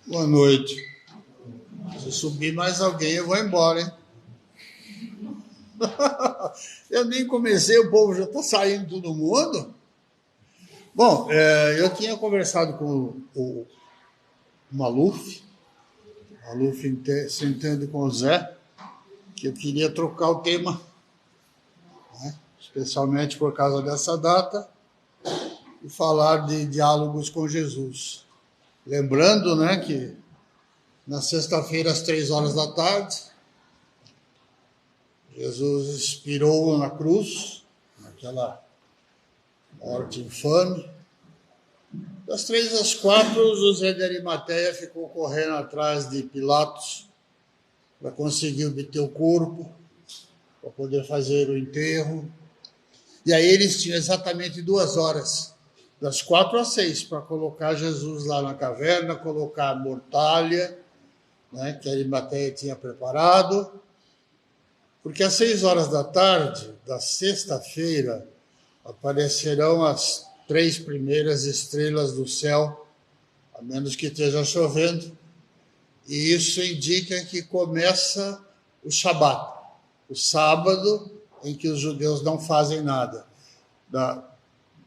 Boa noite. Se subir mais alguém, eu vou embora, hein? Eu nem comecei, o povo já está saindo todo mundo. Bom, eu tinha conversado com o Maluf se entende com o Zé, que eu queria trocar o tema, né? Especialmente por causa dessa data, e falar de diálogos com Jesus. Lembrando, né, que na sexta-feira, às 3 horas da tarde, Jesus expirou na cruz, naquela morte infame. Das 3 às 4, José de Arimateia ficou correndo atrás de Pilatos para conseguir obter o corpo, para poder fazer o enterro. E aí eles tinham exatamente 2 horas, das 4 às 6, para colocar Jesus lá na caverna, colocar a mortalha, né, que Arimateia tinha preparado, porque às 6 horas da tarde, da sexta-feira, aparecerão as 3 primeiras estrelas do céu, a menos que esteja chovendo, e isso indica que começa o Shabat, o sábado em que os judeus não fazem nada.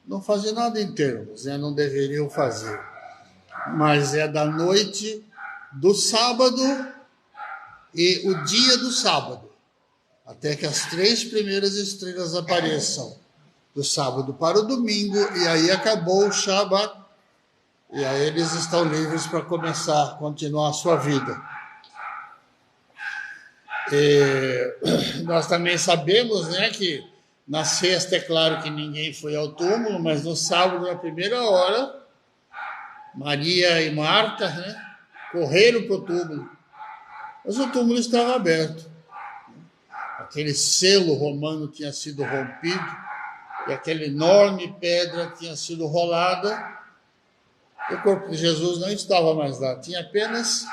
Não fazem nada em termos, né? Não deveriam fazer, mas é da noite do sábado e o dia do sábado, até que as 3 primeiras estrelas apareçam, do sábado para o domingo, e aí acabou o Shabat, e aí eles estão livres para continuar a sua vida. Nós também sabemos, né, que na sexta é claro que ninguém foi ao túmulo, mas no sábado, na primeira hora, Maria e Marta, né, correram para o túmulo, mas o túmulo estava aberto. Aquele selo romano tinha sido rompido, e aquela enorme pedra tinha sido rolada, e o corpo de Jesus não estava mais lá, tinha apenas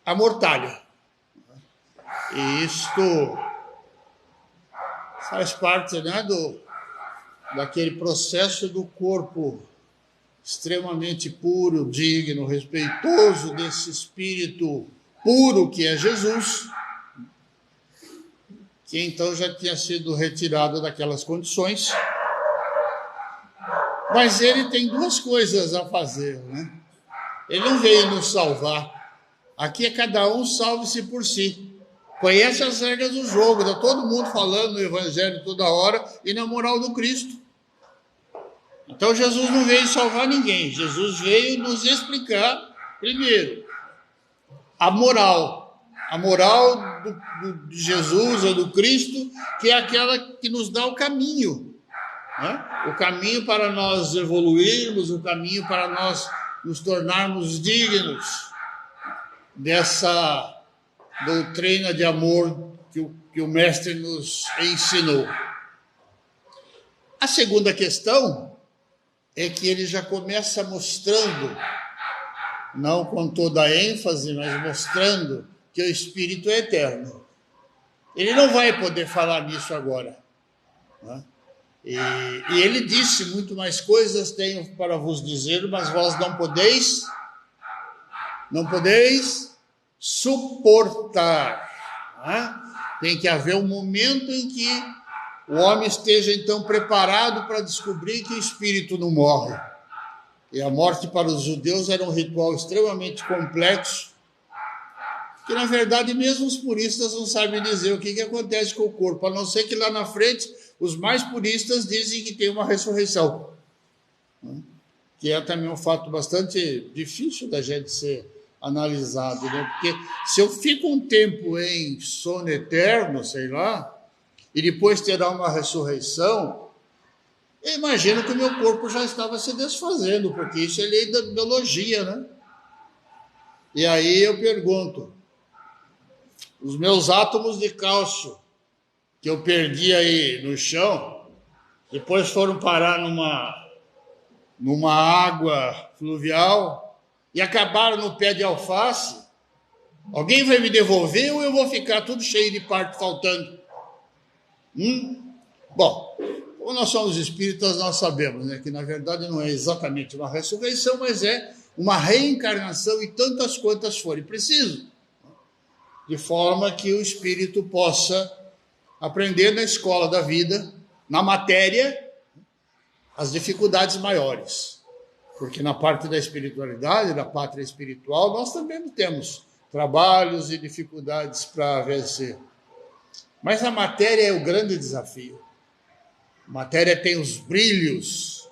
a mortalha. E isto faz parte, né, daquele processo do corpo extremamente puro, digno, respeitoso desse espírito puro que é Jesus, que então já tinha sido retirado daquelas condições. Mas ele tem 2 coisas a fazer, né? Ele não veio nos salvar. Aqui é cada um salve-se por si. Conhece as regras do jogo, está todo mundo falando no evangelho toda hora e na moral do Cristo. Então Jesus não veio salvar ninguém. Jesus veio nos explicar, primeiro, a moral de Jesus ou do Cristo, que é aquela que nos dá o caminho, né? O caminho para nós evoluirmos, o caminho para nós nos tornarmos dignos dessa doutrina de amor que o Mestre nos ensinou. A segunda questão é que ele já começa mostrando, não com toda a ênfase, mas mostrando que o Espírito é eterno. Ele não vai poder falar nisso agora, né? E ele disse: muito mais coisas tenho para vos dizer, mas vós não podeis suportar, né? Tem que haver um momento em que o homem esteja então preparado para descobrir que o espírito não morre. E a morte para os judeus era um ritual extremamente complexo, que na verdade mesmo os puristas não sabem dizer o que acontece com o corpo, a não ser que lá na frente os mais puristas dizem que tem uma ressurreição, né? Que é também um fato bastante difícil da gente ser analisado, né? Porque se eu fico um tempo em sono eterno, sei lá, e depois terá uma ressurreição, eu imagino que o meu corpo já estava se desfazendo, porque isso é lei da biologia, né? E aí eu pergunto, os meus átomos de cálcio que eu perdi aí no chão, depois foram parar numa água fluvial e acabaram no pé de alface, alguém vai me devolver ou eu vou ficar tudo cheio de parte faltando? Bom, como nós somos espíritas, nós sabemos, né, que na verdade não é exatamente uma ressurreição, mas é uma reencarnação e tantas quantas forem preciso, de forma que o espírito possa aprender na escola da vida, na matéria, as dificuldades maiores. Porque na parte da espiritualidade, da pátria espiritual, nós também temos trabalhos e dificuldades para vencer. Mas a matéria é o grande desafio. A matéria tem os brilhos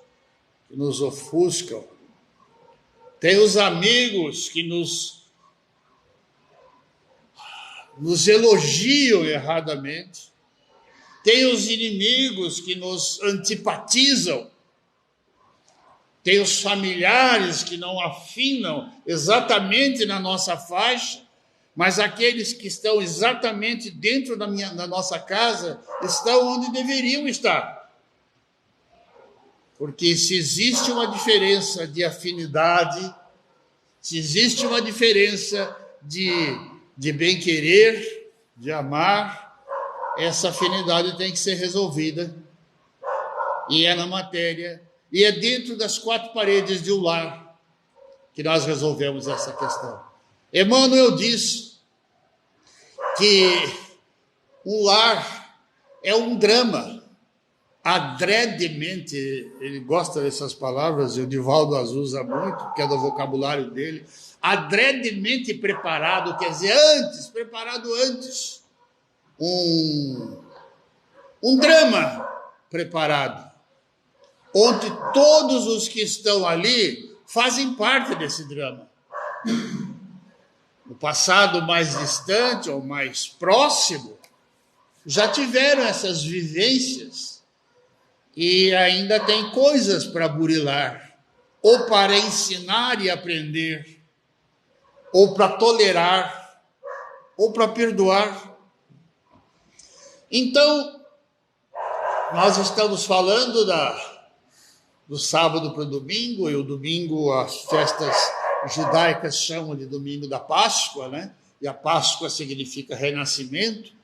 que nos ofuscam, tem os amigos que nos elogiam erradamente, tem os inimigos que nos antipatizam, tem os familiares que não afinam exatamente na nossa faixa, mas aqueles que estão exatamente dentro da nossa casa estão onde deveriam estar. Porque se existe uma diferença de afinidade, se existe uma diferença de bem-querer, de amar, essa afinidade tem que ser resolvida. E é na matéria, e é dentro das quatro paredes de um lar que nós resolvemos essa questão. Emmanuel diz que um lar é um drama, adredemente, ele gosta dessas palavras, e o Divaldo as usa muito, que é do vocabulário dele, adredemente preparado, quer dizer, preparado antes, um drama preparado, onde todos os que estão ali fazem parte desse drama. No passado mais distante ou mais próximo, já tiveram essas vivências e ainda tem coisas para burilar, ou para ensinar e aprender, ou para tolerar, ou para perdoar. Então, nós estamos falando do sábado para o domingo, e o domingo as festas judaicas chamam de domingo da Páscoa, né? E a Páscoa significa renascimento.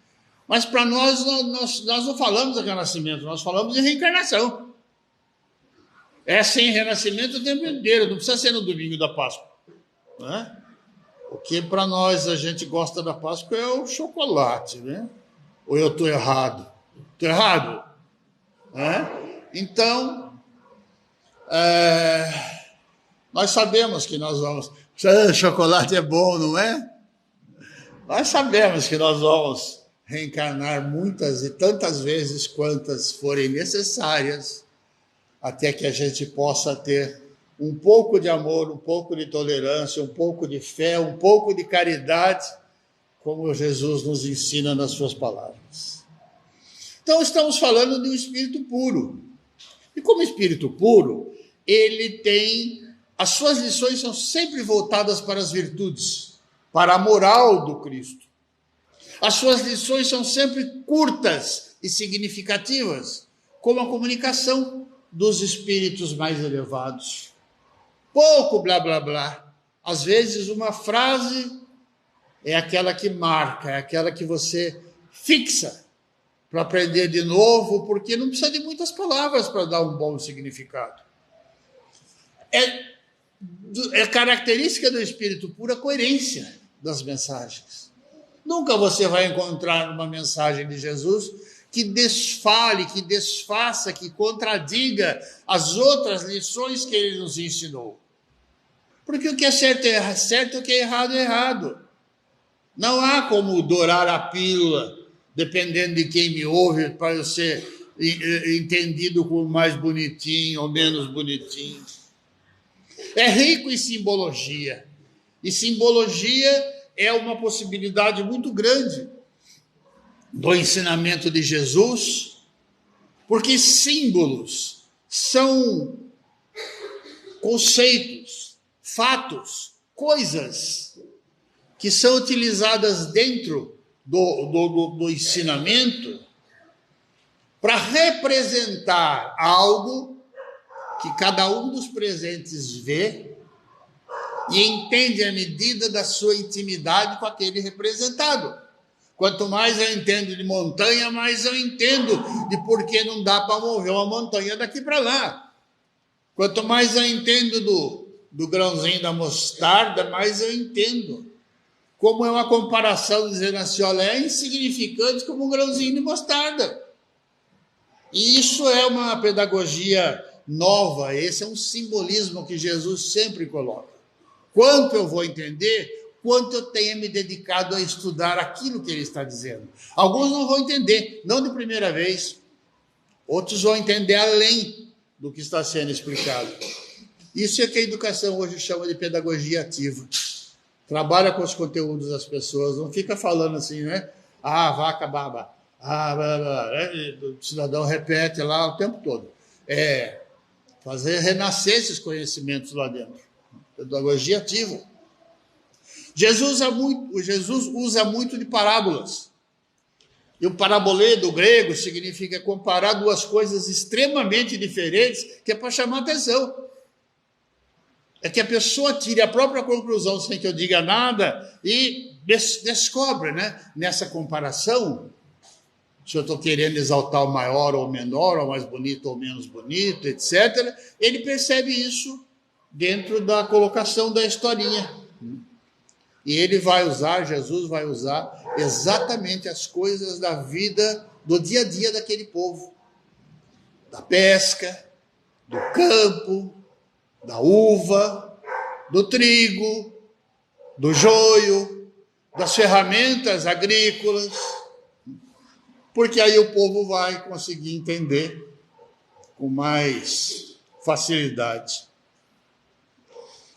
Mas para nós não falamos de renascimento, nós falamos de reencarnação. É sem renascimento o tempo inteiro, não precisa ser no domingo da Páscoa. Né? O que para nós a gente gosta da Páscoa é o chocolate, né? Ou eu estou errado? Estou errado? Né? Então, nós sabemos que nós vamos... Chocolate é bom, não é? Nós sabemos que nós vamos reencarnar muitas e tantas vezes quantas forem necessárias, até que a gente possa ter um pouco de amor, um pouco de tolerância, um pouco de fé, um pouco de caridade, como Jesus nos ensina nas suas palavras. Então, estamos falando de um espírito puro. E como espírito puro, ele tem... As suas lições são sempre voltadas para as virtudes, para a moral do Cristo. As suas lições são sempre curtas e significativas, como a comunicação dos espíritos mais elevados. Pouco blá, blá, blá. Às vezes uma frase é aquela que marca, é aquela que você fixa para aprender de novo, porque não precisa de muitas palavras para dar um bom significado. É característica do espírito puro a coerência das mensagens. Nunca você vai encontrar uma mensagem de Jesus que desfale, que desfaça, que contradiga as outras lições que ele nos ensinou. Porque o que é certo é certo, o que é errado. Não há como dourar a pílula, dependendo de quem me ouve, para eu ser entendido como mais bonitinho ou menos bonitinho. É rico em simbologia. E simbologia é uma possibilidade muito grande do ensinamento de Jesus, porque símbolos são conceitos, fatos, coisas que são utilizadas dentro do ensinamento para representar algo que cada um dos presentes vê e entende a medida da sua intimidade com aquele representado. Quanto mais eu entendo de montanha, mais eu entendo de por que não dá para mover uma montanha daqui para lá. Quanto mais eu entendo do grãozinho da mostarda, mas eu entendo. Como é uma comparação dizendo assim, olha, é insignificante como um grãozinho de mostarda. E isso é uma pedagogia nova, esse é um simbolismo que Jesus sempre coloca. Quanto eu vou entender, quanto eu tenho me dedicado a estudar aquilo que ele está dizendo. Alguns não vão entender, não de primeira vez, outros vão entender além do que está sendo explicado. Isso é que a educação hoje chama de pedagogia ativa. Trabalha com os conteúdos das pessoas, não fica falando assim, né? Ah, vaca, baba. Ah, blá, blá, blá. O cidadão repete lá o tempo todo. Fazer renascer esses conhecimentos lá dentro. Pedagogia ativa. Jesus usa muito de parábolas. E o parabolê do grego significa comparar duas coisas extremamente diferentes, que é para chamar atenção. É que a pessoa tire a própria conclusão sem que eu diga nada e descobre, né? Nessa comparação, se eu estou querendo exaltar o maior ou o menor, ou mais bonito ou menos bonito, etc., ele percebe isso dentro da colocação da historinha. E Jesus vai usar exatamente as coisas da vida, do dia a dia daquele povo. Da pesca, do campo, da uva, do trigo, do joio, das ferramentas agrícolas, porque aí o povo vai conseguir entender com mais facilidade.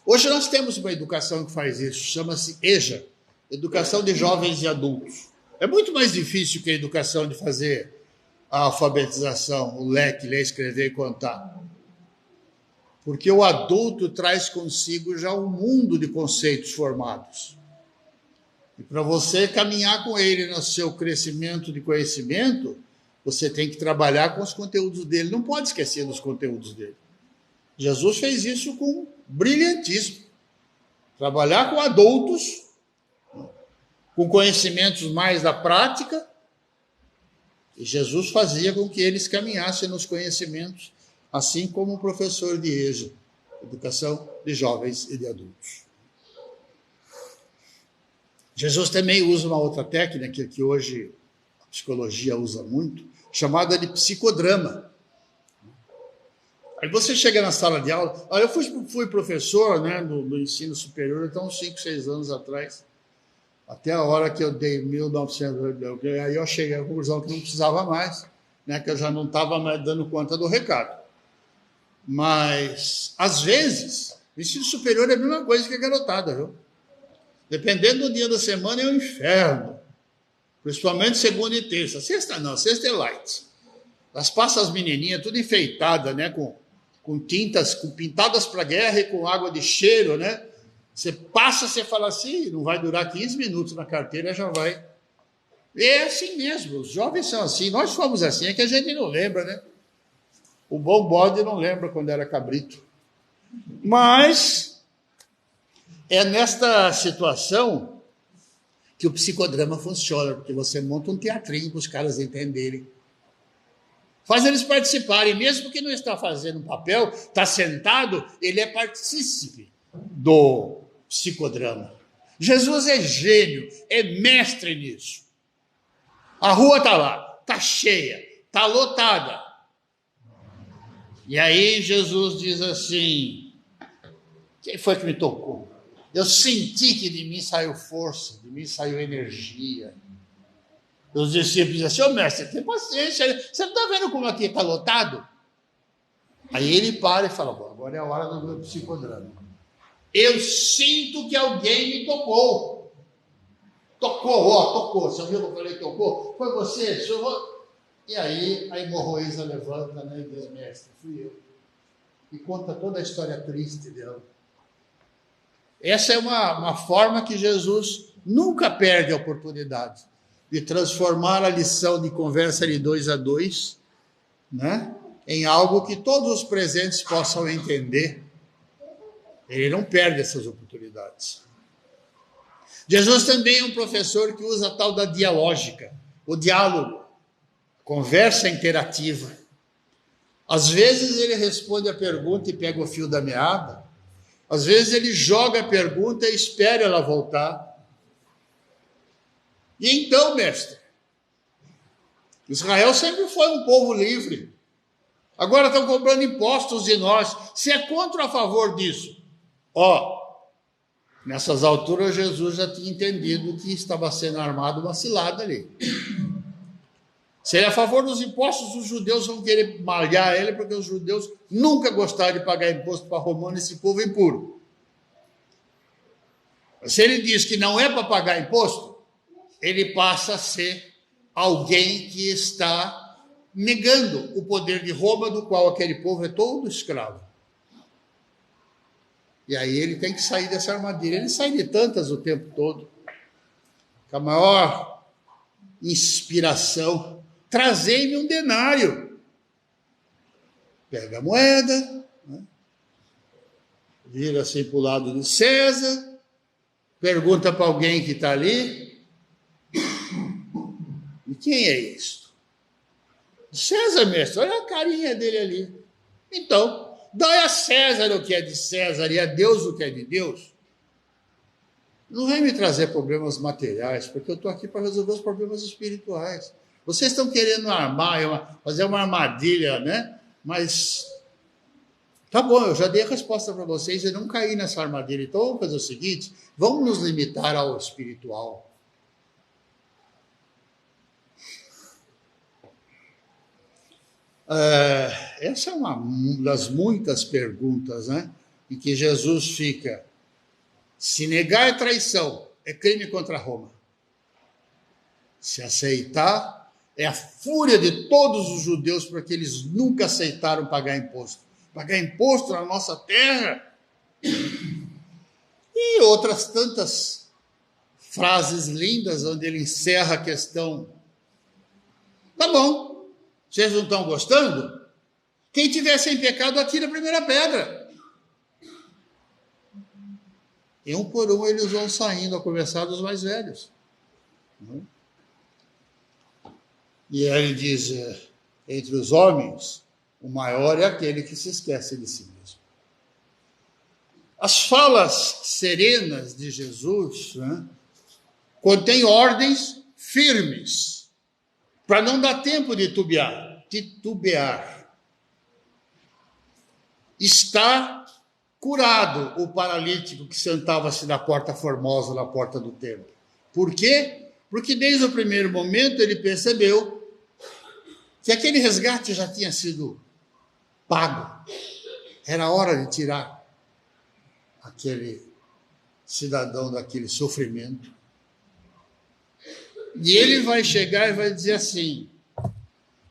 Hoje nós temos uma educação que faz isso, chama-se EJA, Educação de Jovens e Adultos. É muito mais difícil que a educação de fazer a alfabetização, o leque, ler, escrever e contar. Porque o adulto traz consigo já um mundo de conceitos formados. E para você caminhar com ele no seu crescimento de conhecimento, você tem que trabalhar com os conteúdos dele, não pode esquecer dos conteúdos dele. Jesus fez isso com brilhantismo. Trabalhar com adultos, com conhecimentos mais da prática, e Jesus fazia com que eles caminhassem nos conhecimentos, assim como o professor de EJA, Educação de Jovens e de Adultos. Jesus também usa uma outra técnica que hoje a psicologia usa muito, chamada de psicodrama. Aí você chega na sala de aula, eu fui professor, né, do ensino superior, então uns 5, 6 anos atrás, até a hora que eu dei 1900, aí eu cheguei à conclusão que não precisava mais, né, que eu já não estava mais dando conta do recado. Mas, às vezes, o ensino superior é a mesma coisa que a garotada, viu? Dependendo do dia da semana, é um inferno. Principalmente segunda e terça. Sexta não, sexta é light. Elas passam as menininhas tudo enfeitadas, né? Com tintas, pintadas para guerra e com água de cheiro, né? Você passa, você fala assim, não vai durar 15 minutos na carteira, já vai. E é assim mesmo, os jovens são assim. Nós fomos assim, é que a gente não lembra, né? O bom bode não lembra quando era cabrito. Mas é nesta situação que o psicodrama funciona, porque você monta um teatrinho para os caras entenderem. Faz eles participarem, mesmo que não está fazendo um papel, está sentado, ele é partícipe do psicodrama. Jesus é gênio, é mestre nisso. A rua está lá, está cheia, está lotada. E aí Jesus diz assim, quem foi que me tocou? Eu senti que de mim saiu força, de mim saiu energia. Os discípulos dizem assim, mestre, tem paciência, você não está vendo como aqui está lotado? Aí ele para e fala, bom, agora é a hora do meu psicodrama. Eu sinto que alguém me tocou. Tocou. Você ouviu que eu falei tocou? Foi você? E aí a hemorroísa levanta, né, e diz, mestre, fui eu. E conta toda a história triste dela. Essa é uma forma que Jesus nunca perde a oportunidade de transformar a lição de conversa de 2 a 2, né, em algo que todos os presentes possam entender. Ele não perde essas oportunidades. Jesus também é um professor que usa a tal da dialógica, o diálogo, conversa interativa. Às vezes ele responde a pergunta e pega o fio da meada, Às vezes ele joga a pergunta e espera ela voltar. E então, mestre, Israel sempre foi um povo livre. Agora estão cobrando impostos de nós. Você é contra ou a favor disso? Nessas alturas Jesus já tinha entendido que estava sendo armada uma cilada ali. Se ele é a favor dos impostos, os judeus vão querer malhar ele, porque os judeus nunca gostaram de pagar imposto para romano, esse povo impuro. Se ele diz que não é para pagar imposto, ele passa a ser alguém que está negando o poder de Roma, do qual aquele povo é todo escravo. E aí ele tem que sair dessa armadilha. Ele sai de tantas o tempo todo. Com a maior inspiração. Trazei-me um denário. Pega a moeda, né? Vira assim para o lado de César, pergunta para alguém que está ali, e quem é isso? César, mestre, olha a carinha dele ali. Então, dai a César o que é de César e a Deus o que é de Deus. Não vem me trazer problemas materiais, porque eu estou aqui para resolver os problemas espirituais. Vocês estão querendo armar, fazer uma armadilha, né? Mas tá bom, eu já dei a resposta para vocês e não caí nessa armadilha. Então vamos fazer o seguinte, vamos nos limitar ao espiritual. Essa é uma das muitas perguntas, né, em que Jesus fica: se negar é traição, é crime contra Roma. Se aceitar, é a fúria de todos os judeus, porque eles nunca aceitaram pagar imposto. Pagar imposto na nossa terra. E outras tantas frases lindas, onde ele encerra a questão. Tá bom. Vocês não estão gostando? Quem tiver sem pecado, atira a primeira pedra. E um por um eles vão saindo a conversar dos mais velhos. E aí ele diz, entre os homens, o maior é aquele que se esquece de si mesmo. As falas serenas de Jesus, né, contêm ordens firmes, para não dar tempo de titubear. Está curado o paralítico que sentava-se na porta formosa, na porta do templo. Por quê? Porque desde o primeiro momento ele percebeu que aquele resgate já tinha sido pago. Era hora de tirar aquele cidadão daquele sofrimento. E ele vai chegar e vai dizer assim: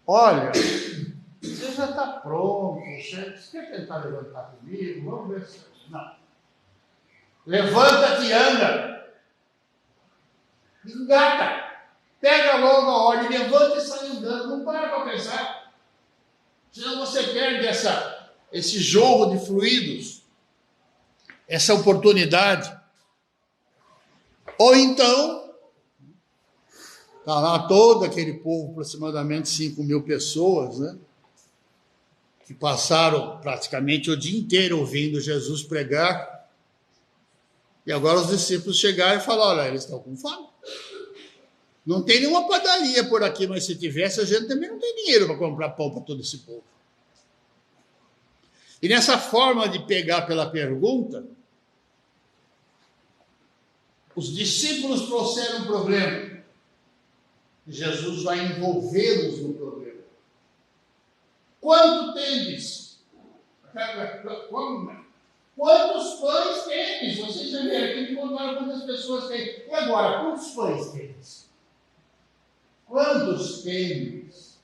olha, você já está pronto, você quer tentar levantar comigo? Vamos ver se... Não. Levanta-te e anda. Engata. Pega logo a ordem, levanta e sai andando. Não para pensar. Senão você perde esse jogo de fluidos, essa oportunidade. Ou então, está lá todo aquele povo, aproximadamente 5.000 pessoas, né, que passaram praticamente o dia inteiro ouvindo Jesus pregar. E agora os discípulos chegaram e falaram: olha, eles estão com fome. Não tem nenhuma padaria por aqui, mas se tivesse, a gente também não tem dinheiro para comprar pão para todo esse povo. E nessa forma de pegar pela pergunta, os discípulos trouxeram um problema. Jesus vai envolvê-los no problema. Quanto tendes? Quantos pães tendes? Vocês já viram aqui me contaram quantas pessoas têm. E agora, quantos pães tendes? Quantos tendes?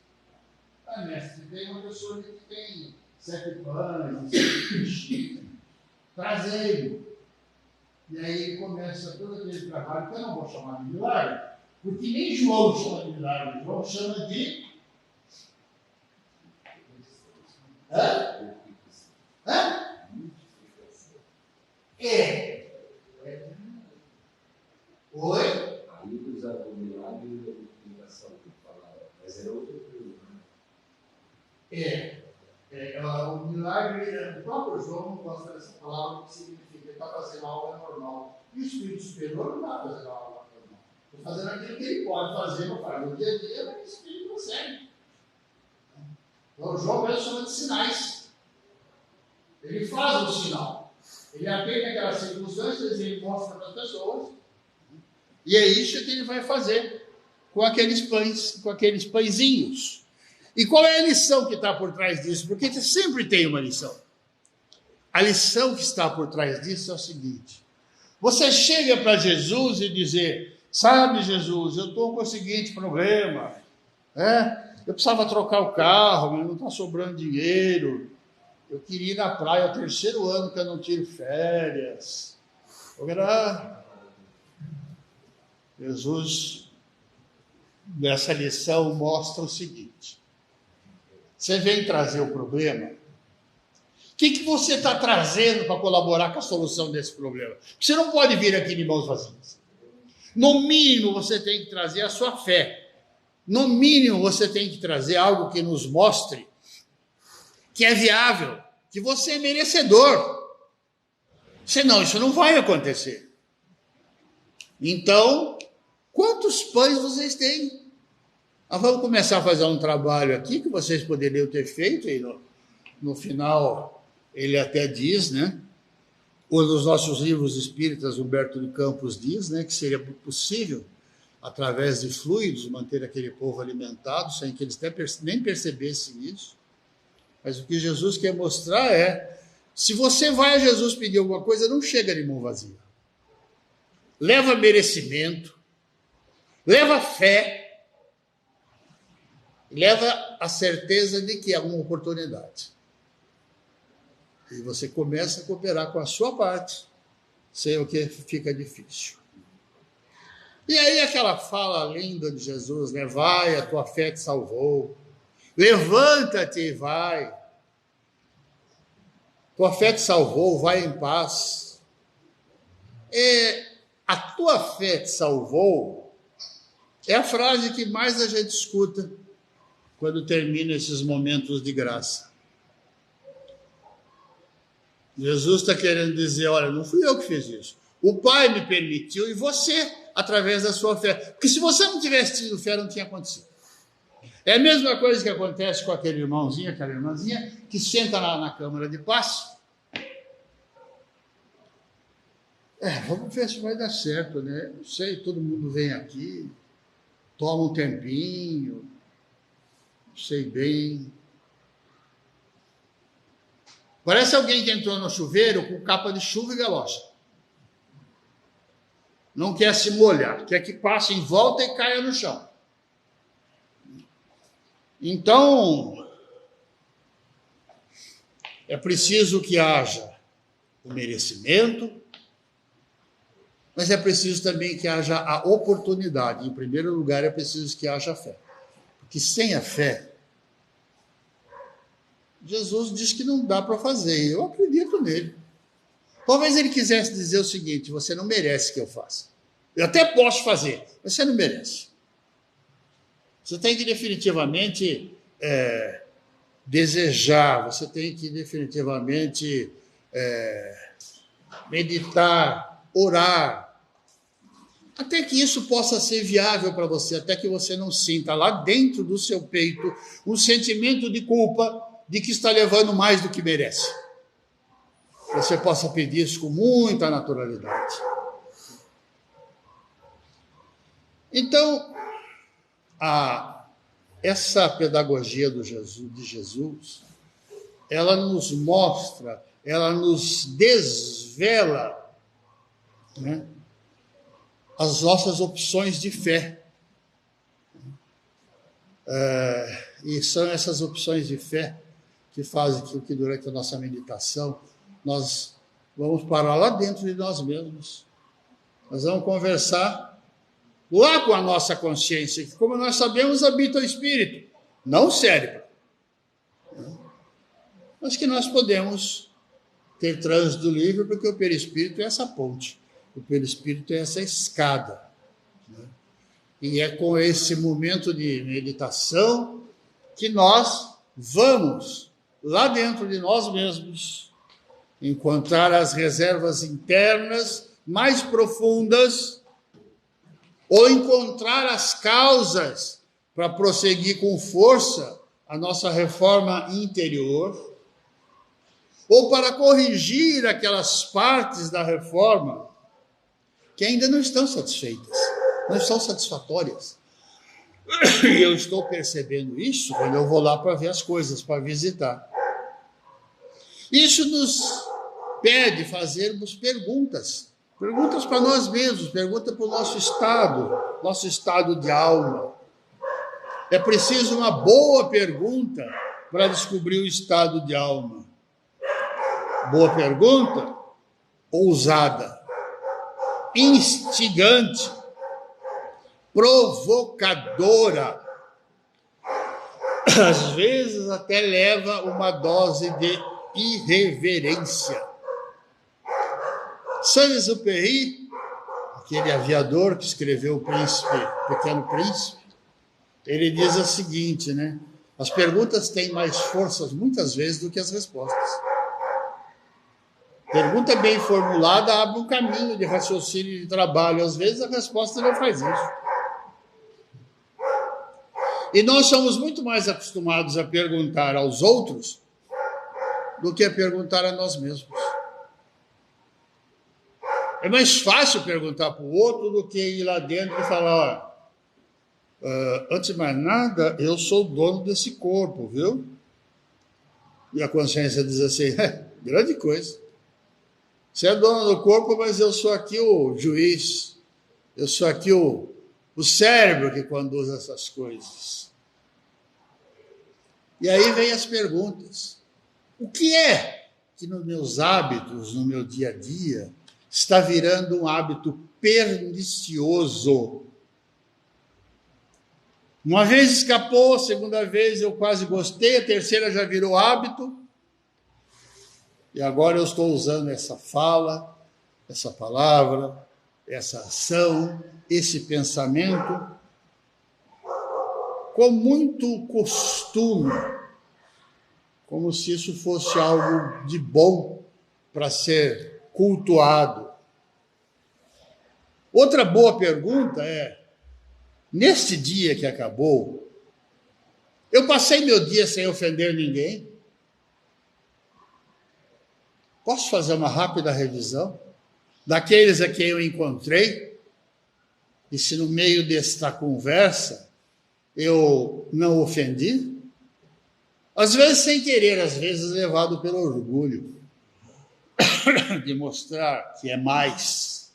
Ah, mestre, tem uma pessoa que tem 7 pães, 7 peixes. Trazei-lo. E aí ele começa todo aquele trabalho que eu não vou chamar de milagre, porque nem João chama de milagre, João chama de... Hã? Oi? Aí usava o milagre e a multiplicação que falava, mas era outra coisa. O milagre o próprio João não gosta dessa palavra, que significa que ele está fazendo algo anormal. E o Espírito Superior não está fazendo algo anormal. Está fazendo aquilo que ele pode fazer, não faz no dia a dia, mas o Espírito consegue. Então, João mesmo chama de sinais. Ele faz um sinal. Ele atende aquelas circunstâncias e ele mostra para as pessoas. E é isso que ele vai fazer com aqueles pãezinhos. E qual é a lição que está por trás disso? Porque sempre tem uma lição. A lição que está por trás disso é o seguinte: você chega para Jesus e dizer, sabe, Jesus, eu estou com o seguinte problema, eu precisava trocar o carro, mas não está sobrando dinheiro, eu queria ir na praia, é o 3º ano que eu não tiro férias. Jesus, nessa lição, mostra o seguinte: você vem trazer o problema, o que você está trazendo para colaborar com a solução desse problema? Você não pode vir aqui de mãos vazias. No mínimo, você tem que trazer a sua fé. No mínimo, você tem que trazer algo que nos mostre que é viável, que você é merecedor. Senão, isso não vai acontecer. Então, quantos pães vocês têm? Nós vamos começar a fazer um trabalho aqui que vocês poderiam ter feito, e no final ele até diz, né? Um dos nossos livros espíritas, Humberto de Campos, diz, né, que seria possível, através de fluidos, manter aquele povo alimentado, sem que eles nem percebessem isso. Mas o que Jesus quer mostrar é, se você vai a Jesus pedir alguma coisa, não chega de mão vazia. Leva merecimento, leva fé, leva a certeza de que é uma oportunidade. E você começa a cooperar com a sua parte, sem o que fica difícil. E aí aquela fala linda de Jesus, né? Vai, a tua fé te salvou. Levanta-te e vai. Tua fé te salvou, vai em paz. A tua fé te salvou é a frase que mais a gente escuta quando termina esses momentos de graça. Jesus está querendo dizer, olha, não fui eu que fiz isso. O Pai me permitiu e você, através da sua fé. Porque se você não tivesse tido fé, não tinha acontecido. É a mesma coisa que acontece com aquele irmãozinho, aquela irmãzinha, que senta lá na câmara de passe. Vamos ver se vai dar certo, né? Não sei, todo mundo vem aqui, toma um tempinho, não sei bem. Parece alguém que entrou no chuveiro com capa de chuva e galocha. Não quer se molhar, quer que passe em volta e caia no chão. Então, é preciso que haja o merecimento, mas é preciso também que haja a oportunidade. Em primeiro lugar, é preciso que haja fé. Porque sem a fé, Jesus diz que não dá para fazer. Eu acredito nele. Talvez ele quisesse dizer o seguinte: você não merece que eu faça. Eu até posso fazer, mas você não merece. Você tem que definitivamente desejar, você tem que definitivamente meditar, orar, até que isso possa ser viável para você, até que você não sinta lá dentro do seu peito um sentimento de culpa de que está levando mais do que merece. Você possa pedir isso com muita naturalidade. Então, essa pedagogia de Jesus, ela nos mostra, ela nos desvela, né, as nossas opções de fé. E são essas opções de fé que fazem com que durante a nossa meditação nós vamos parar lá dentro de nós mesmos. Nós vamos conversar lá com a nossa consciência, que, como nós sabemos, habita o espírito, não o cérebro. Mas que nós podemos ter trânsito livre, porque o perispírito é essa ponte, o perispírito é essa escada. E é com esse momento de meditação que nós vamos lá dentro de nós mesmos, encontrar as reservas internas mais profundas, ou encontrar as causas para prosseguir com força a nossa reforma interior, ou para corrigir aquelas partes da reforma que ainda não estão satisfeitas, não estão satisfatórias. E eu estou percebendo isso quando eu vou lá para ver as coisas, para visitar. Isso nos pede fazermos perguntas para nós mesmos, pergunta para o nosso estado de alma. É preciso uma boa pergunta para descobrir o estado de alma. Boa pergunta, ousada, instigante, provocadora. Às vezes até leva uma dose de irreverência. Saint-Exupéry, aquele aviador que escreveu o Pequeno Príncipe, ele diz o seguinte, né? As perguntas têm mais forças muitas vezes do que as respostas. Pergunta bem formulada abre um caminho de raciocínio e de trabalho. Às vezes a resposta não faz isso. E nós somos muito mais acostumados a perguntar aos outros do que a perguntar a nós mesmos. É mais fácil perguntar para o outro do que ir lá dentro e falar, antes de mais nada, eu sou o dono desse corpo, viu? E a consciência diz assim, grande coisa. Você é dono do corpo, mas eu sou aqui o juiz, eu sou aqui o cérebro que conduz essas coisas. E aí vem as perguntas. O que é que nos meus hábitos, no meu dia a dia, está virando um hábito pernicioso? Uma vez escapou, a segunda vez eu quase gostei, a terceira já virou hábito. E agora eu estou usando essa fala, essa palavra, essa ação, esse pensamento, com muito costume, como se isso fosse algo de bom para ser cultuado. Outra boa pergunta é, neste dia que acabou, eu passei meu dia sem ofender ninguém? Posso fazer uma rápida revisão daqueles a quem eu encontrei? E se no meio desta conversa eu não ofendi? Às vezes sem querer, às vezes levado pelo orgulho de mostrar que é mais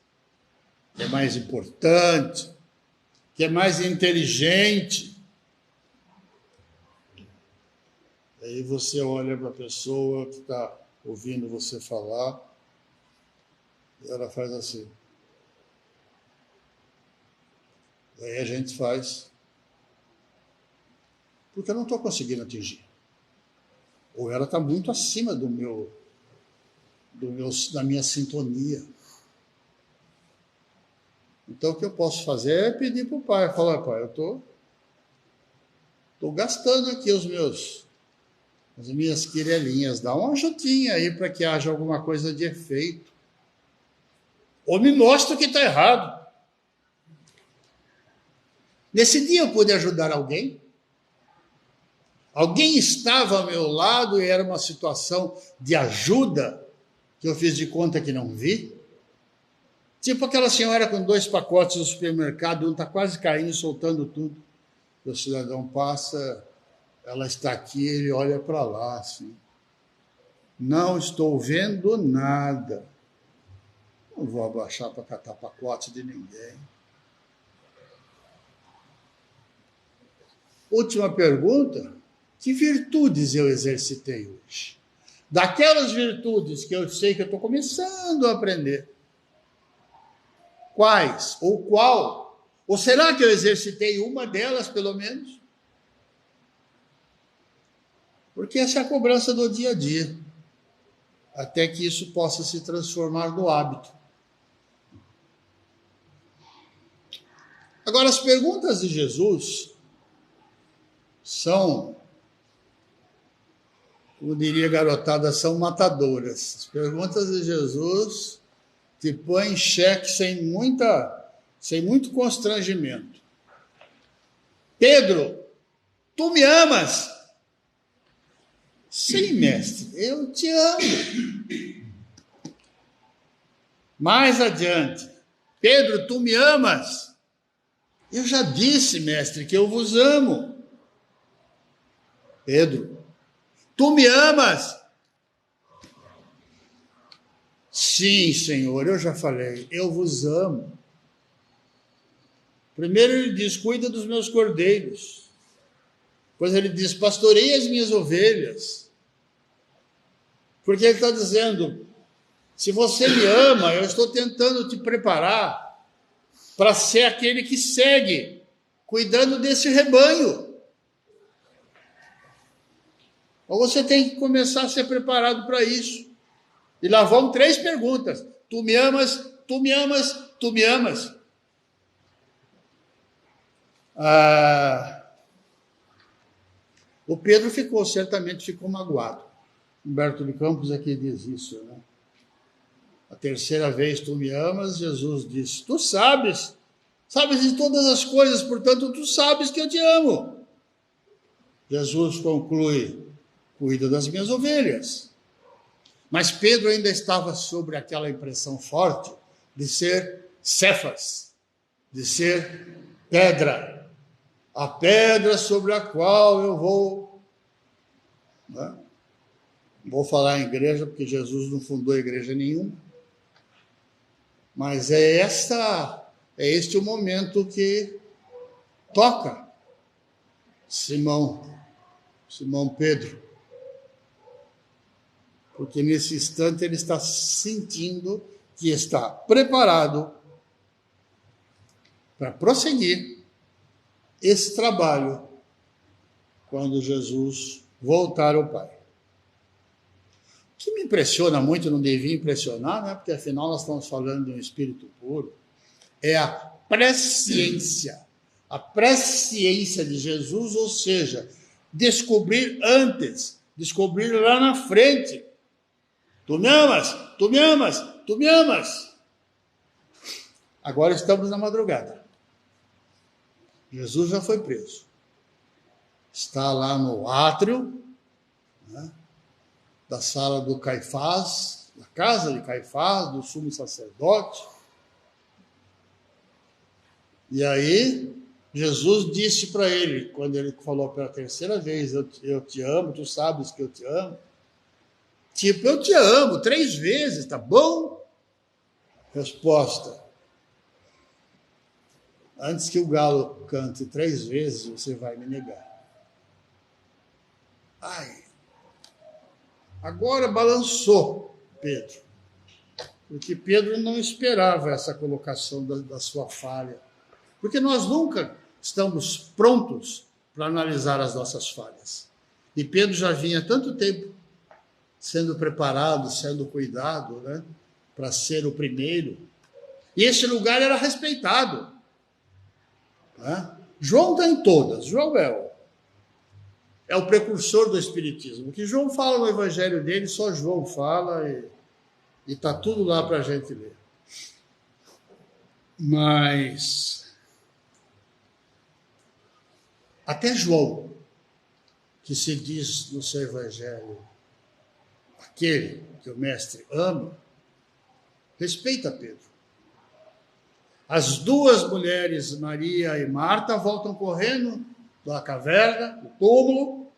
importante, que é mais inteligente. Aí você olha para a pessoa que está ouvindo você falar, e ela faz assim. Aí a gente faz, porque eu não estou conseguindo atingir. Ou ela está muito acima da minha sintonia. Então o que eu posso fazer é pedir para o pai, falar, pai, eu estou gastando aqui as minhas quirelinhas, dá uma ajudinha aí para que haja alguma coisa de efeito. Ou me mostra que está errado. Nesse dia eu pude ajudar alguém. Alguém estava ao meu lado e era uma situação de ajuda que eu fiz de conta que não vi. Tipo aquela senhora com 2 pacotes no supermercado, um está quase caindo, soltando tudo. O cidadão passa, ela está aqui, ele olha para lá, assim. Não estou vendo nada. Não vou abaixar para catar pacote de ninguém. Última pergunta. Que virtudes eu exercitei hoje? Daquelas virtudes que eu sei que eu estou começando a aprender. Quais? Ou qual? Ou será que eu exercitei uma delas, pelo menos? Porque essa é a cobrança do dia a dia. Até que isso possa se transformar no hábito. Agora, as perguntas de Jesus são como diria a garotada, são matadoras. As perguntas de Jesus te põem em xeque sem muito constrangimento. Pedro, tu me amas? Sim, mestre, eu te amo. Mais adiante, Pedro, tu me amas? Eu já disse, mestre, que eu vos amo. Pedro, tu me amas? Sim, Senhor, eu já falei, eu vos amo. Primeiro ele diz, cuida dos meus cordeiros. Depois ele diz, pastorei as minhas ovelhas. Porque ele está dizendo, se você me ama, eu estou tentando te preparar para ser aquele que segue, cuidando desse rebanho. Então você tem que começar a ser preparado para isso. E lá vão 3 perguntas. Tu me amas? Tu me amas? Tu me amas? O Pedro certamente ficou magoado. Humberto de Campos aqui diz isso, né? A terceira vez, tu me amas, Jesus disse, tu sabes de todas as coisas, portanto, tu sabes que eu te amo. Jesus conclui, cuida das minhas ovelhas. Mas Pedro ainda estava sobre aquela impressão forte de ser Cefas, de ser pedra, a pedra sobre a qual eu vou... Não vou falar em igreja, porque Jesus não fundou igreja nenhuma. Mas é este o momento que toca Simão Pedro. Porque nesse instante ele está sentindo que está preparado para prosseguir esse trabalho quando Jesus voltar ao Pai. O que me impressiona muito, não devia impressionar, né? Porque afinal nós estamos falando de um espírito puro, é a presciência. A presciência de Jesus, ou seja, descobrir antes, descobrir lá na frente. Tu me amas, tu me amas, tu me amas. Agora estamos na madrugada. Jesus já foi preso. Está lá no átrio, né, da sala do Caifás, da casa de Caifás, do sumo sacerdote. E aí, Jesus disse para ele, quando ele falou pela terceira vez, eu te amo, tu sabes que eu te amo. Tipo, eu te amo 3 vezes, tá bom? Resposta. Antes que o galo cante 3 vezes, você vai me negar. Ai, agora balançou Pedro, porque Pedro não esperava essa colocação da sua falha, porque nós nunca estamos prontos para analisar as nossas falhas. E Pedro já vinha tanto tempo sendo preparado, sendo cuidado, né, para ser o primeiro. E esse lugar era respeitado. Né? João está em todas. João é o precursor do Espiritismo. O que João fala no Evangelho dele, só João fala e está tudo lá para a gente ler. Mas até João, que se diz no seu Evangelho, aquele que o Mestre ama, respeita Pedro. As 2 mulheres, Maria e Marta, voltam correndo da caverna, do túmulo,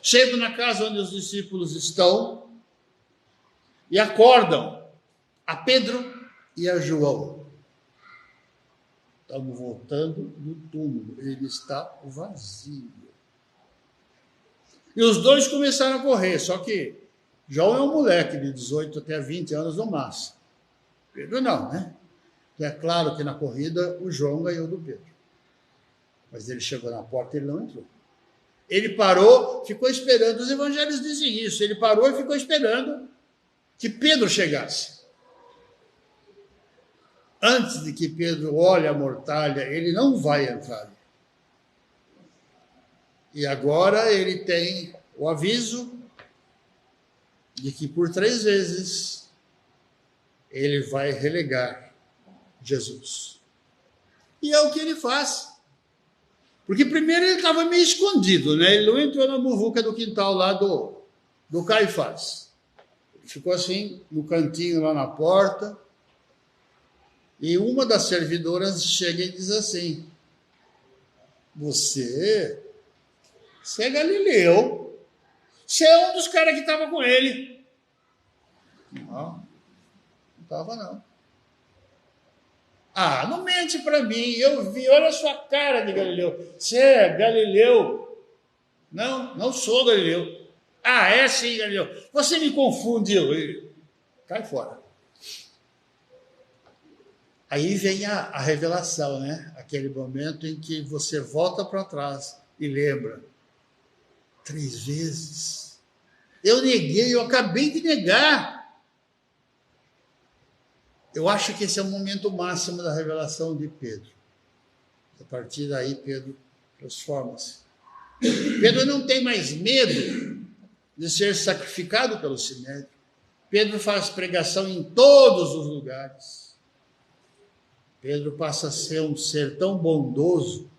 chegam na casa onde os discípulos estão e acordam a Pedro e a João. Estamos voltando do túmulo, ele está vazio. E os 2 começaram a correr, só que João é um moleque de 18 até 20 anos no máximo. Pedro não, né? É claro que na corrida o João ganhou do Pedro. Mas ele chegou na porta e ele não entrou. Ele parou, ficou esperando. Os evangelhos dizem isso. Ele parou e ficou esperando que Pedro chegasse. Antes de que Pedro olhe a mortalha, ele não vai entrar. E agora ele tem o aviso de que por 3 vezes ele vai relegar Jesus. E é o que ele faz. Porque primeiro ele estava meio escondido, né? Ele não entrou na muvuca do quintal lá do Caifás. Ele ficou assim, no cantinho lá na porta. E uma das servidoras chega e diz assim: Você é Galileu. Você é um dos caras que estava com ele. Não estava não. Ah, não mente para mim, eu vi, olha a sua cara de Galileu. Você é Galileu? Não sou Galileu. Ah, é sim, Galileu. Você me confundiu. Cai fora. Aí vem a revelação, né? Aquele momento em que você volta para trás e lembra. 3 vezes. Eu neguei, eu acabei de negar. Eu acho que esse é o momento máximo da revelação de Pedro. A partir daí, Pedro transforma-se. Pedro não tem mais medo de ser sacrificado pelo Sinédrio. Pedro faz pregação em todos os lugares. Pedro passa a ser um ser tão bondoso.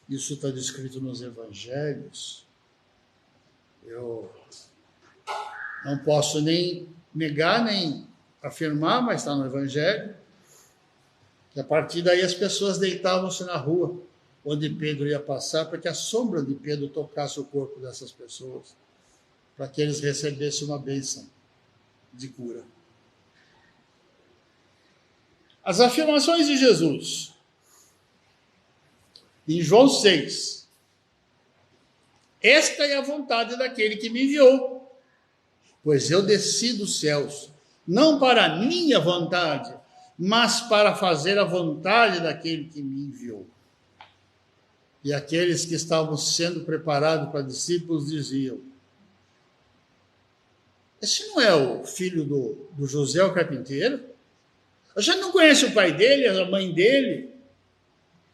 Isso está descrito nos evangelhos. Eu não posso nem negar, nem afirmar, mas está no evangelho, que a partir daí as pessoas deitavam-se na rua onde Pedro ia passar, para que a sombra de Pedro tocasse o corpo dessas pessoas, para que eles recebessem uma bênção de cura. As afirmações de Jesus, em João 6, esta é a vontade daquele que me enviou, pois eu desci dos céus, não para a minha vontade, mas para fazer a vontade daquele que me enviou. E aqueles que estavam sendo preparados para discípulos diziam: esse não é o filho do José o carpinteiro? A gente não conhece o pai dele, a mãe dele?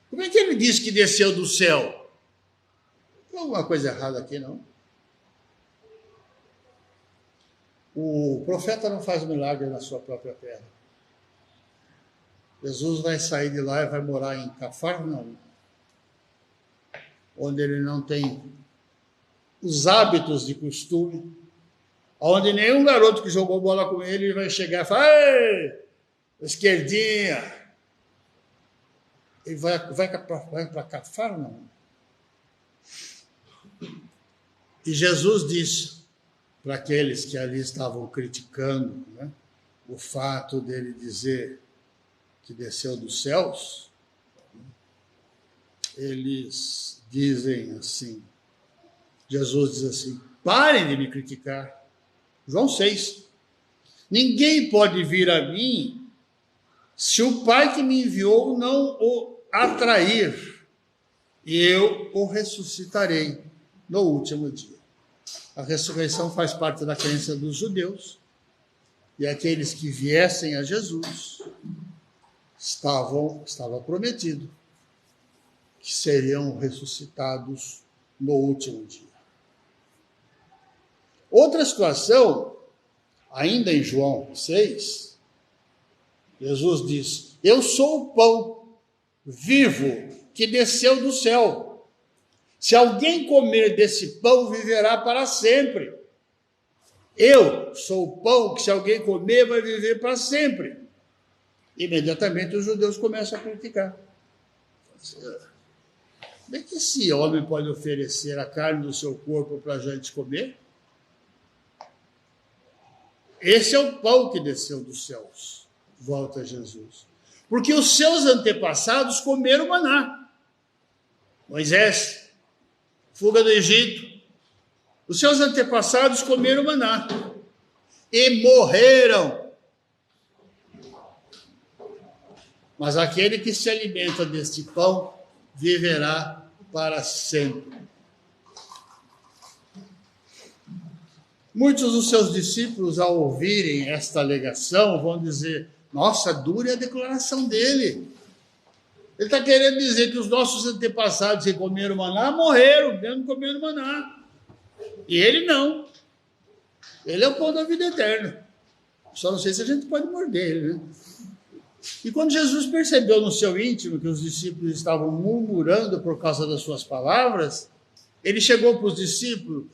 Como é que ele disse que desceu do céu? Tem alguma coisa errada aqui, não? O profeta não faz milagre na sua própria terra. Jesus vai sair de lá e vai morar em Cafarnaum, onde ele não tem os hábitos de costume, onde nenhum garoto que jogou bola com ele vai chegar e falar: ei, esquerdinha. Ele vai para Cafarnaum. E Jesus disse para aqueles que ali estavam criticando, né, o fato dele dizer que desceu dos céus, eles dizem assim, Jesus diz assim: parem de me criticar. João 6. Ninguém pode vir a mim se o Pai que me enviou não o atrair, e eu o ressuscitarei no último dia. A ressurreição faz parte da crença dos judeus, e aqueles que viessem a Jesus estava prometido que seriam ressuscitados no último dia. Outra situação, ainda em João 6, Jesus diz: eu sou o pão vivo que desceu do céu. Se alguém comer desse pão, viverá para sempre. Eu sou o pão que, se alguém comer, vai viver para sempre. Imediatamente os judeus começam a criticar. Como é que esse homem pode oferecer a carne do seu corpo para a gente comer? Esse é o pão que desceu dos céus, volta Jesus. Porque os seus antepassados comeram maná. Moisés, fuga do Egito. Os seus antepassados comeram maná e morreram. Mas aquele que se alimenta deste pão viverá para sempre. Muitos dos seus discípulos, ao ouvirem esta alegação, vão dizer: nossa, dura é a declaração dele. Ele está querendo dizer que os nossos antepassados que comeram maná morreram, mesmo comendo maná. E ele não. Ele é o pão da vida eterna. Só não sei se a gente pode morder ele, né? E quando Jesus percebeu no seu íntimo que os discípulos estavam murmurando por causa das suas palavras, ele chegou para os discípulos,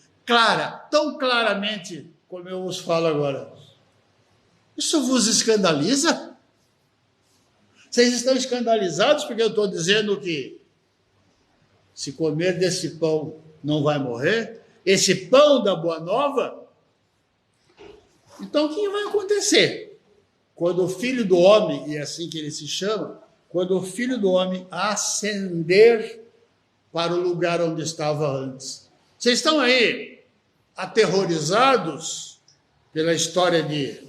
tão claramente como eu vos falo agora. Isso vos escandaliza? Vocês estão escandalizados porque eu estou dizendo que se comer desse pão não vai morrer? Esse pão da boa nova? Então o que vai acontecer? Quando o Filho do Homem, e é assim que ele se chama, quando o Filho do Homem ascender para o lugar onde estava antes. Vocês estão aí aterrorizados pela história de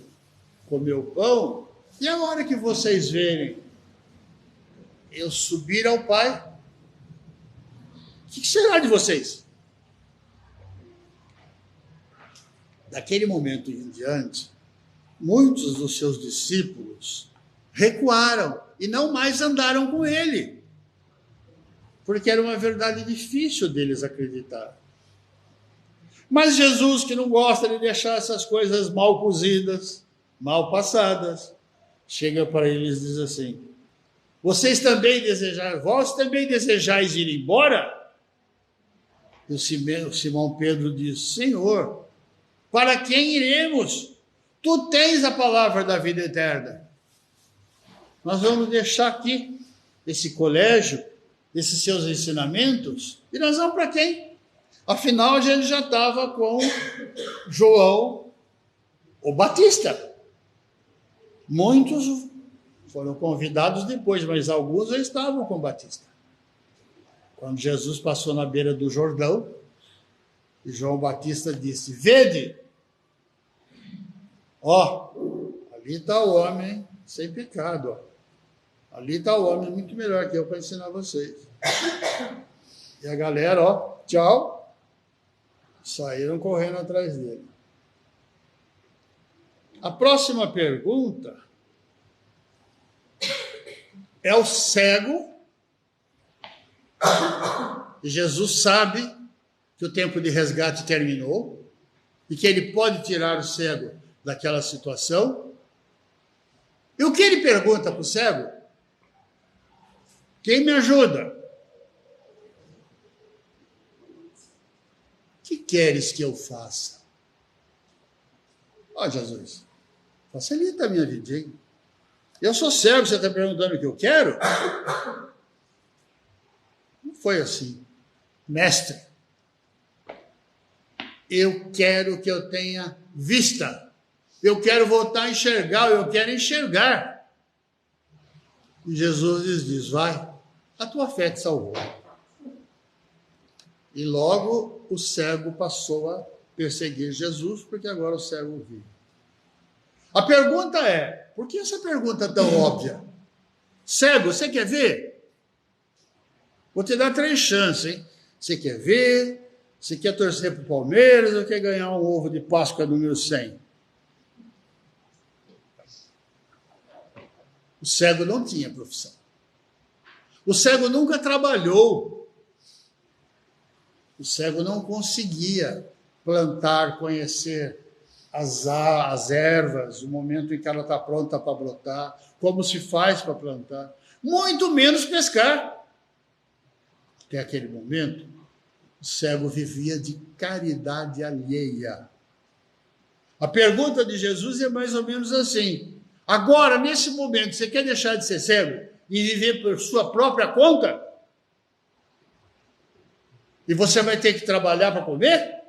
comer o pão? E a hora que vocês verem eu subir ao Pai, o que será de vocês? Daquele momento em diante, muitos dos seus discípulos recuaram e não mais andaram com ele, porque era uma verdade difícil deles acreditar. Mas Jesus, que não gosta de deixar essas coisas mal cozidas, mal passadas, chega para eles e diz assim: vós também desejais ir embora? E o Simão Pedro diz: Senhor, para quem iremos? Tu tens a palavra da vida eterna. Nós vamos deixar aqui esse colégio, esses seus ensinamentos, e nós vamos para quem? Afinal, a gente já estava com João, o Batista. Muitos foram convidados depois, mas alguns já estavam com o Batista. Quando Jesus passou na beira do Jordão, e João Batista disse: vede, ali está o homem sem pecado, ali está o homem muito melhor que eu para ensinar vocês. E a galera, tchau, saíram correndo atrás dele. A próxima pergunta é o cego. E Jesus sabe que o tempo de resgate terminou e que ele pode tirar o cego daquela situação. E o que ele pergunta para o cego? Quem me ajuda? O que queres que eu faça? Jesus, facilita a minha vida, hein? Eu sou cego, você está perguntando o que eu quero? Não foi assim. Mestre, eu quero que eu tenha vista. Eu quero voltar a enxergar, eu quero enxergar. E Jesus lhes diz: vai, a tua fé te salvou. E logo o cego passou a perseguir Jesus, porque agora o cego viu. A pergunta é: por que essa pergunta é tão óbvia? Cego, você quer ver? Vou te dar 3 chances, hein? Você quer ver? Você quer torcer para o Palmeiras ou quer ganhar um ovo de Páscoa número 100? O cego não tinha profissão. O cego nunca trabalhou. O cego não conseguia plantar, conhecer as ervas, o momento em que ela está pronta para brotar, como se faz para plantar, muito menos pescar. Até aquele momento, o cego vivia de caridade alheia. A pergunta de Jesus é mais ou menos assim: agora, nesse momento, você quer deixar de ser cego e viver por sua própria conta? E você vai ter que trabalhar para comer?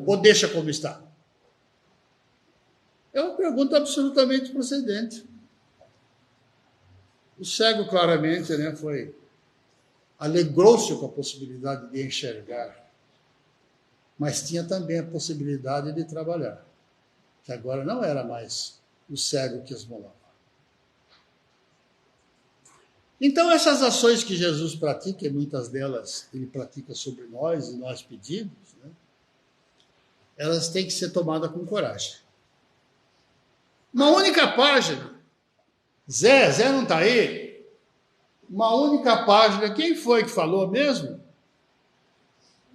Ou deixa como está? É uma pergunta absolutamente procedente. O cego, claramente, alegrou-se com a possibilidade de enxergar, mas tinha também a possibilidade de trabalhar, que agora não era mais o cego que esmolava. Então, essas ações que Jesus pratica, e muitas delas ele pratica sobre nós, e nós pedimos, elas têm que ser tomadas com coragem. Uma única página. Zé não está aí? Uma única página. Quem foi que falou mesmo?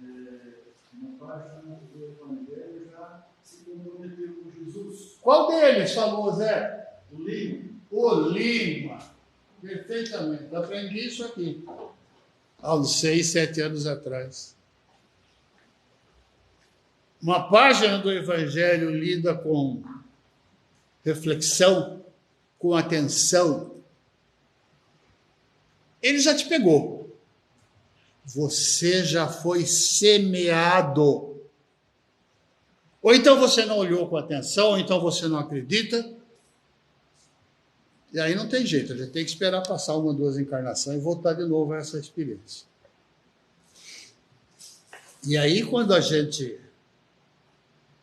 Uma página do Evangelho já se Qual deles falou, Zé? O livro. O Lima. Perfeitamente. Aprendi isso aqui. Há uns 6, 7 anos atrás. Uma página do Evangelho lida com reflexão, com atenção. Ele já te pegou. Você já foi semeado. Ou então você não olhou com atenção, ou então você não acredita. E aí não tem jeito, a gente tem que esperar passar 1 ou 2 encarnações e voltar de novo a essa experiência. E aí quando a gente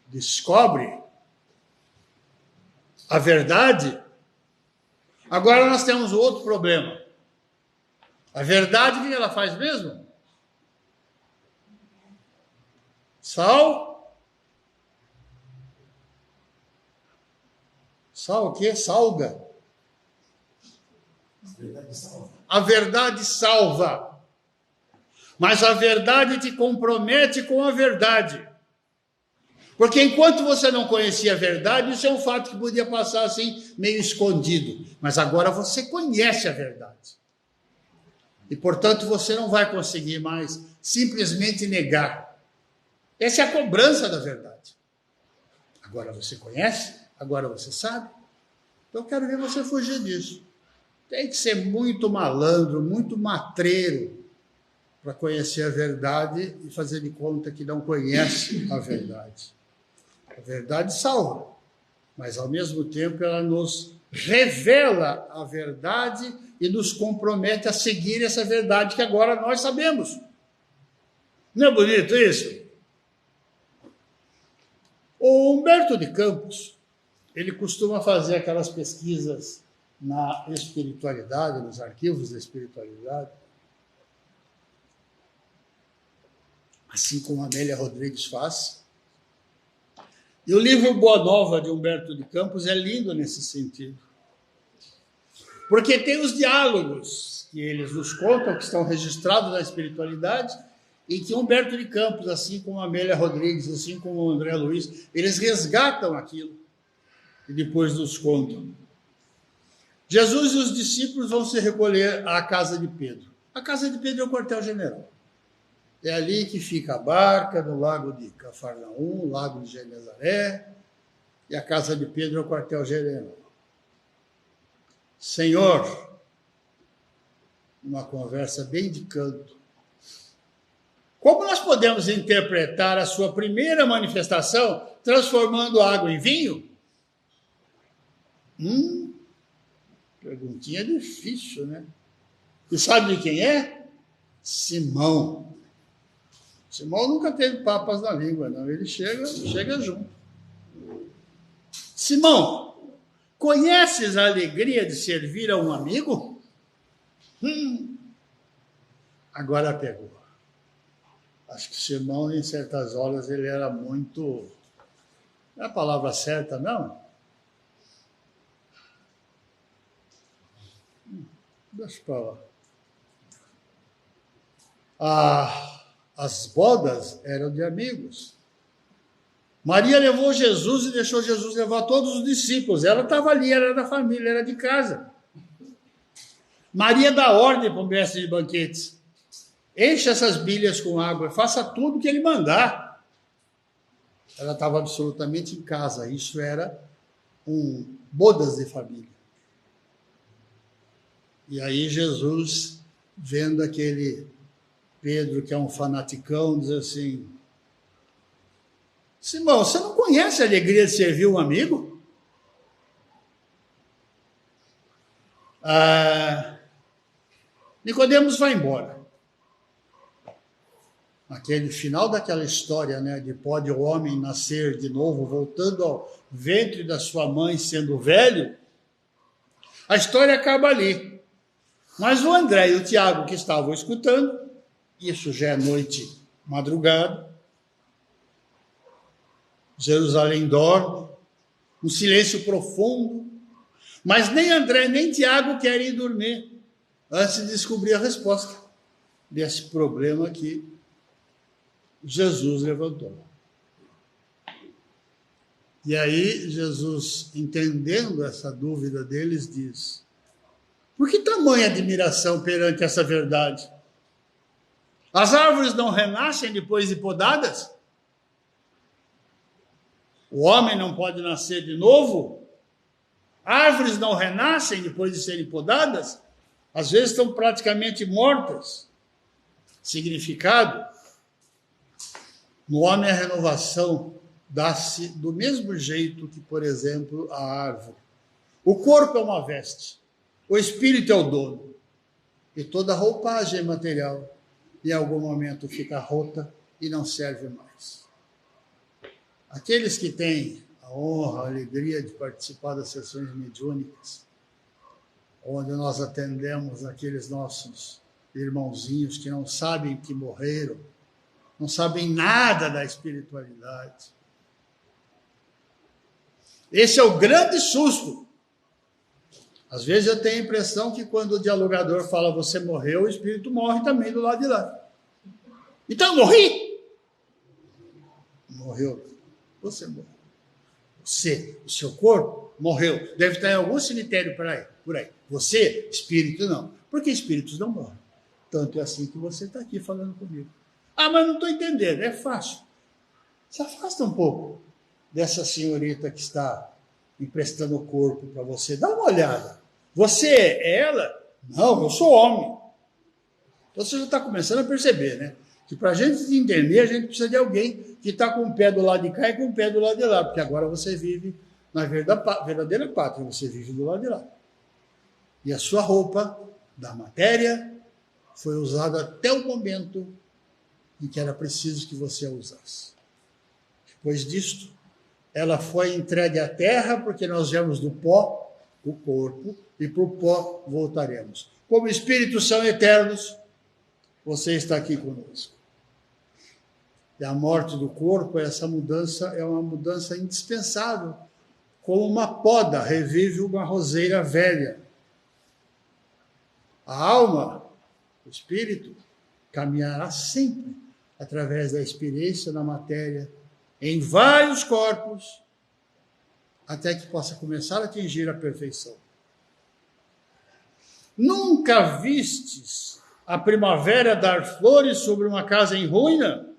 descobre a verdade, agora nós temos outro problema. A verdade, o que ela faz mesmo? Sal o quê? Salga. A verdade salva. Mas a verdade te compromete com a verdade. Porque enquanto você não conhecia a verdade, isso é um fato que podia passar assim, meio escondido. Mas agora você conhece a verdade. E, portanto, você não vai conseguir mais simplesmente negar. Essa é a cobrança da verdade. Agora você conhece? Agora você sabe? Então eu quero ver você fugir disso. Tem que ser muito malandro, muito matreiro para conhecer a verdade e fazer de conta que não conhece a verdade. A verdade salva, mas ao mesmo tempo ela nos revela a verdade e nos compromete a seguir essa verdade que agora nós sabemos. Não é bonito isso? O Humberto de Campos, ele costuma fazer aquelas pesquisas na espiritualidade, nos arquivos da espiritualidade, assim como a Amélia Rodrigues faz. E o livro Boa Nova, de Humberto de Campos, é lindo nesse sentido. Porque tem os diálogos que eles nos contam, que estão registrados na espiritualidade, e que Humberto de Campos, assim como a Amélia Rodrigues, assim como o André Luiz, eles resgatam aquilo e depois nos contam. Jesus e os discípulos vão se recolher à casa de Pedro. A casa de Pedro é o quartel-general. É ali que fica a barca, no lago de Cafarnaum, lago de Genezaré, e a casa de Pedro é o quartel-general. Senhor, uma conversa bem de canto, como nós podemos interpretar a sua primeira manifestação transformando água em vinho? Perguntinha difícil, né? E sabe de quem é? Simão. Simão nunca teve papas na língua, não. Ele chega junto. Simão, conheces a alegria de servir a um amigo? Agora pegou. Acho que Simão, em certas horas, ele era muito... Não é a palavra certa, não? Deixa eu falar. As bodas eram de amigos. Maria levou Jesus e deixou Jesus levar todos os discípulos. Ela estava ali, era da família, era de casa. Maria dá ordem para o mestre de banquetes. Enche essas bilhas com água, faça tudo o que ele mandar. Ela estava absolutamente em casa. Isso era bodas de família. E aí Jesus, vendo aquele Pedro, que é um fanaticão, diz assim: Simão, você não conhece a alegria de servir um amigo? Nicodemos vai embora. Aquele final daquela história, né, de pode o homem nascer de novo, voltando ao ventre da sua mãe, sendo velho, a história acaba ali. Mas o André e o Tiago, que estavam escutando, isso já é noite, madrugada, Jerusalém dorme, um silêncio profundo, mas nem André nem Tiago querem dormir antes de descobrir a resposta desse problema que Jesus levantou. E aí Jesus, entendendo essa dúvida deles, diz: por que tamanha admiração perante essa verdade? As árvores não renascem depois de podadas? O homem não pode nascer de novo? Árvores não renascem depois de serem podadas? Às vezes estão praticamente mortas. Significado: no homem a renovação dá-se do mesmo jeito que, por exemplo, a árvore. O corpo é uma veste, o espírito é o dono. E toda roupagem material, em algum momento, fica rota e não serve mais. Aqueles que têm a honra, a alegria de participar das sessões mediúnicas, onde nós atendemos aqueles nossos irmãozinhos que não sabem que morreram, não sabem nada da espiritualidade. Esse é o grande susto. Às vezes eu tenho a impressão que quando o dialogador fala você morreu, o espírito morre também do lado de lá. Então eu morri? Morreu. Você morreu. Você, o seu corpo, morreu. Deve estar em algum cemitério por aí. Você, espírito, não. Porque espíritos não morrem. Tanto é assim que você está aqui falando comigo. Ah, mas não estou entendendo. É fácil. Se afasta um pouco dessa senhorita que está emprestando o corpo para você. Dá uma olhada. Você é ela? Não, eu sou homem. Então você já está começando a perceber, né? Que para a gente entender, a gente precisa de alguém que está com o pé do lado de cá e com o pé do lado de lá. Porque agora você vive na verdadeira pátria. Você vive do lado de lá. E a sua roupa da matéria foi usada até o momento em que era preciso que você a usasse. Depois disto, ela foi entregue à terra, porque nós viemos do pó, o corpo, e para o pó voltaremos. Como espíritos são eternos, você está aqui conosco. E a morte do corpo, essa mudança é uma mudança indispensável. Como uma poda revive uma roseira velha. A alma, o espírito, caminhará sempre através da experiência na matéria, em vários corpos, até que possa começar a atingir a perfeição. Nunca vistes a primavera dar flores sobre uma casa em ruína?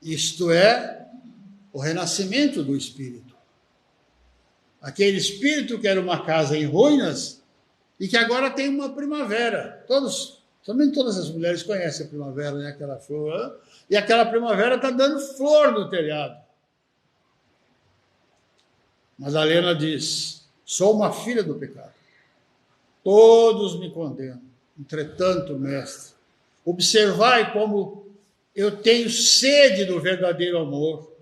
Isto é o renascimento do espírito. Aquele espírito que era uma casa em ruínas e que agora tem uma primavera. Também todas as mulheres conhecem a primavera, né? Aquela flor. E aquela primavera está dando flor no telhado. Madalena diz: sou uma filha do pecado. Todos me condenam. Entretanto, mestre, observai como eu tenho sede do verdadeiro amor.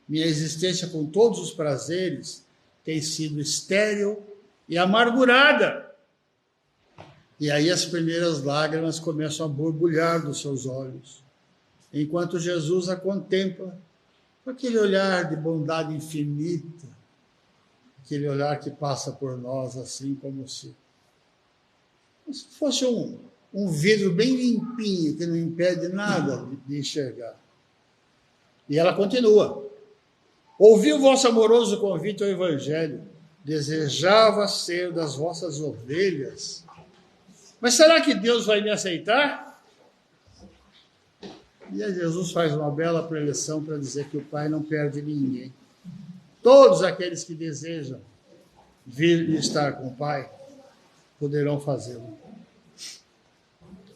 Minha existência com todos os prazeres tem sido estéril e amargurada. E aí as primeiras lágrimas começam a borbulhar dos seus olhos, enquanto Jesus a contempla com aquele olhar de bondade infinita, aquele olhar que passa por nós assim como se fosse um vidro bem limpinho, que não impede nada de enxergar. E ela continua: ouvi o vosso amoroso convite ao Evangelho, desejava ser das vossas ovelhas. Mas será que Deus vai me aceitar? E aí Jesus faz uma bela preleção para dizer que o Pai não perde ninguém. Todos aqueles que desejam vir e estar com o Pai poderão fazê-lo.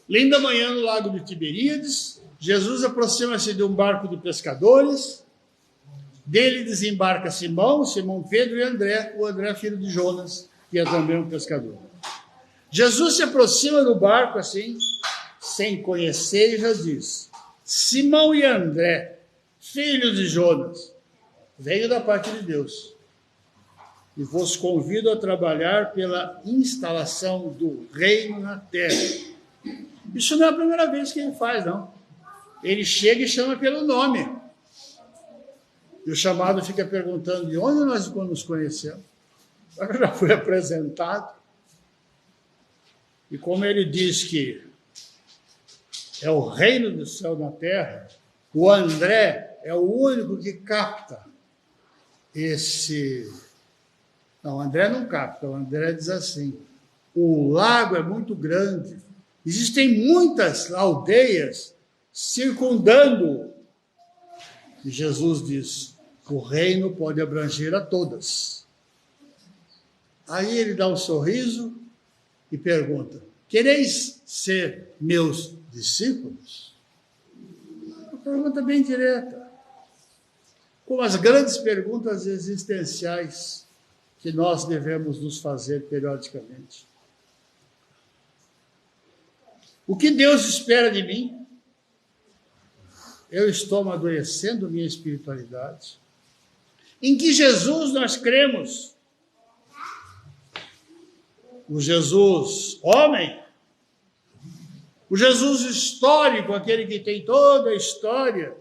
Linda manhã no lago de Tiberíades, Jesus aproxima-se de um barco de pescadores. Dele desembarca Simão Pedro e André, o André filho de Jonas, que é também um pescador. Jesus se aproxima do barco assim, sem conhecer, e já diz: Simão e André, filhos de Jonas, venho da parte de Deus e vos convido a trabalhar pela instalação do reino na terra. Isso não é a primeira vez que ele faz, não. Ele chega e chama pelo nome. E o chamado fica perguntando: de onde nós nos conhecemos? Eu já fui apresentado. E como ele diz que é o reino do céu na terra, o André é o único que capta esse... Não, o André não capta, o André diz assim, o lago é muito grande, existem muitas aldeias circundando. E Jesus diz, o reino pode abranger a todas. Aí ele dá um sorriso e pergunta, quereis ser meus discípulos? Uma pergunta bem direta, como as grandes perguntas existenciais que nós devemos nos fazer periodicamente. O que Deus espera de mim? Eu estou amadurecendo minha espiritualidade? Em que Jesus nós cremos? O Jesus homem? O Jesus histórico, aquele que tem toda a história?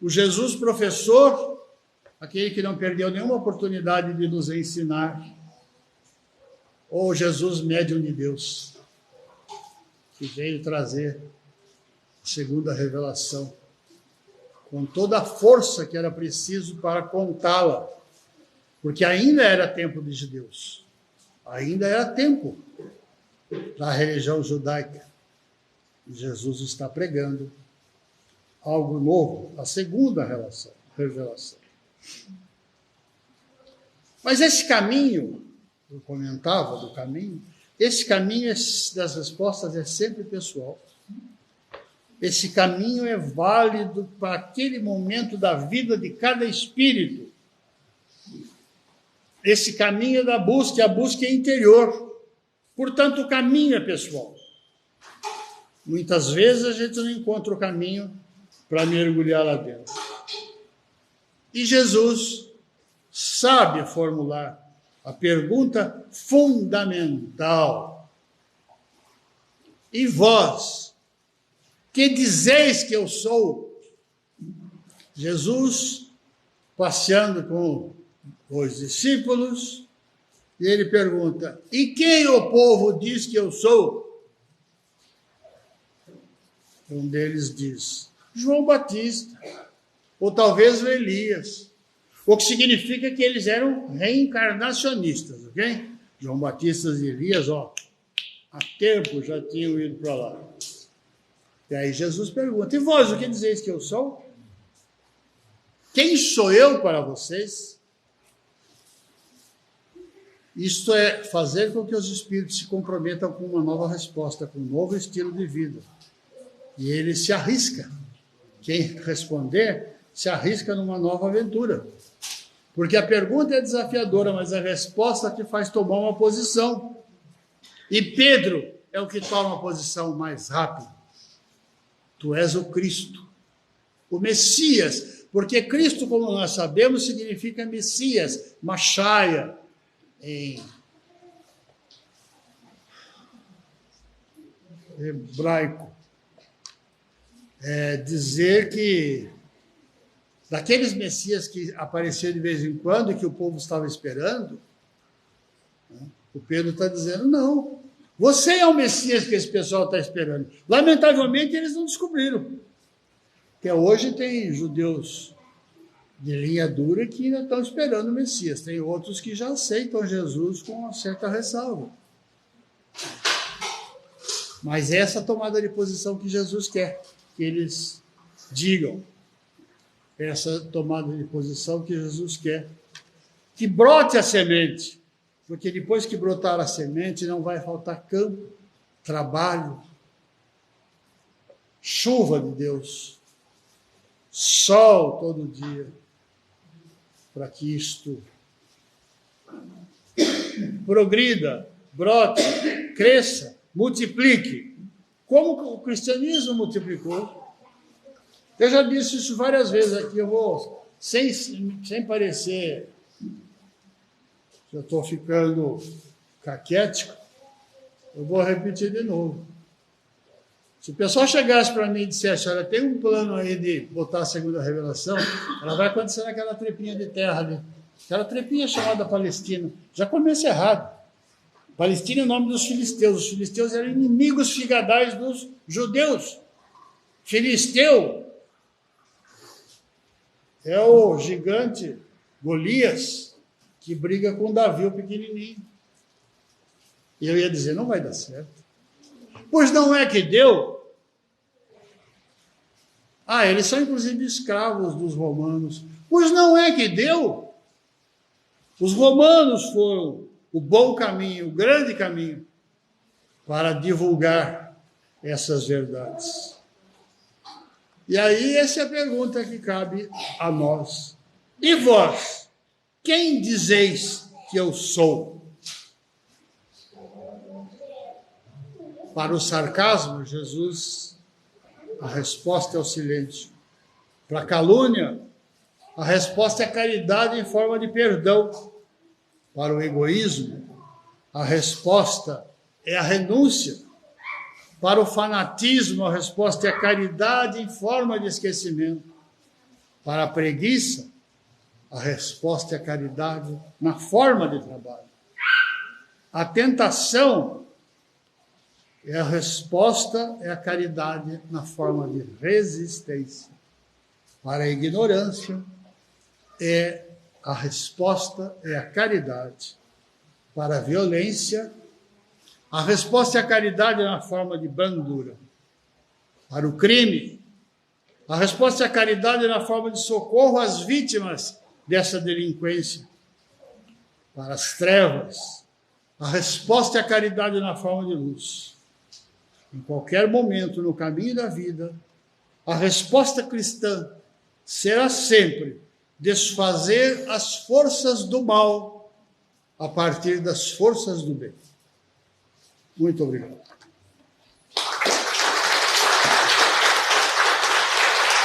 O Jesus professor? Aquele que não perdeu nenhuma oportunidade de nos ensinar? Ou Jesus médium de Deus, que veio trazer a segunda revelação, com toda a força que era preciso para contá-la, porque ainda era tempo de judeus, ainda era tempo da religião judaica. E Jesus está pregando algo novo, a segunda revelação. Mas esse caminho, eu comentava do caminho, esse caminho das respostas é sempre pessoal. Esse caminho é válido para aquele momento da vida de cada espírito. Esse caminho da busca, a busca é interior. Portanto, o caminho é pessoal. Muitas vezes a gente não encontra o caminho para mergulhar lá dentro. E Jesus sabe formular a pergunta fundamental. E vós, que dizeis que eu sou? Jesus, passeando com os discípulos, e ele pergunta, e quem o povo diz que eu sou? Um deles diz, João Batista, ou talvez o Elias, o que significa que eles eram reencarnacionistas, ok? João Batista e Elias, há tempo já tinham ido para lá. E aí Jesus pergunta, e vós, o que dizeis que eu sou? Quem sou eu para vocês? Isto é fazer com que os espíritos se comprometam com uma nova resposta, com um novo estilo de vida. E ele se arrisca. Quem responder, se arrisca numa nova aventura. Porque a pergunta é desafiadora, mas a resposta te faz tomar uma posição. E Pedro é o que toma a posição mais rápido. Tu és o Cristo, o Messias, porque Cristo, como nós sabemos, significa Messias, Mashiach, em hebraico. É dizer que daqueles Messias que apareciam de vez em quando e que o povo estava esperando, o Pedro está dizendo, não, você é o Messias que esse pessoal está esperando. Lamentavelmente, eles não descobriram. Até hoje tem judeus de linha dura que ainda estão esperando o Messias. Tem outros que já aceitam Jesus com uma certa ressalva. Mas essa tomada de posição que Jesus quer que eles digam. Essa tomada de posição que Jesus quer. Que brote a semente. Porque depois que brotar a semente, não vai faltar campo, trabalho, chuva de Deus, sol todo dia, para que isto progrida, brote, cresça, multiplique. Como o cristianismo multiplicou. Eu já disse isso várias vezes aqui, eu vou, sem parecer... Eu estou ficando caquético, eu vou repetir de novo. Se o pessoal chegasse para mim e dissesse, olha, tem um plano aí de botar a segunda revelação, ela vai acontecer naquela trepinha de terra ali. Aquela trepinha chamada Palestina. Já começa errado. Palestina é o nome dos filisteus. Os filisteus eram inimigos figadais dos judeus. Filisteu É o gigante Golias que briga com Davi, o pequenininho. E eu ia dizer, não vai dar certo. Pois não é que deu? Eles são inclusive escravos dos romanos. Pois não é que deu? Os romanos foram o bom caminho, o grande caminho para divulgar essas verdades. E aí essa é a pergunta que cabe a nós. E vós, quem dizeis que eu sou? Para o sarcasmo, Jesus, a resposta é o silêncio. Para a calúnia, a resposta é a caridade em forma de perdão. Para o egoísmo, a resposta é a renúncia. Para o fanatismo, a resposta é a caridade em forma de esquecimento. Para a preguiça, a resposta é a caridade na forma de trabalho. A tentação, a resposta é a caridade na forma de resistência. Para a ignorância, a resposta é a caridade. Para a violência, a resposta é a caridade na forma de brandura. Para o crime, a resposta é a caridade na forma de socorro às vítimas dessa delinquência. Para as trevas, a resposta é a caridade na forma de luz. Em qualquer momento no caminho da vida, a resposta cristã será sempre desfazer as forças do mal a partir das forças do bem. Muito obrigado.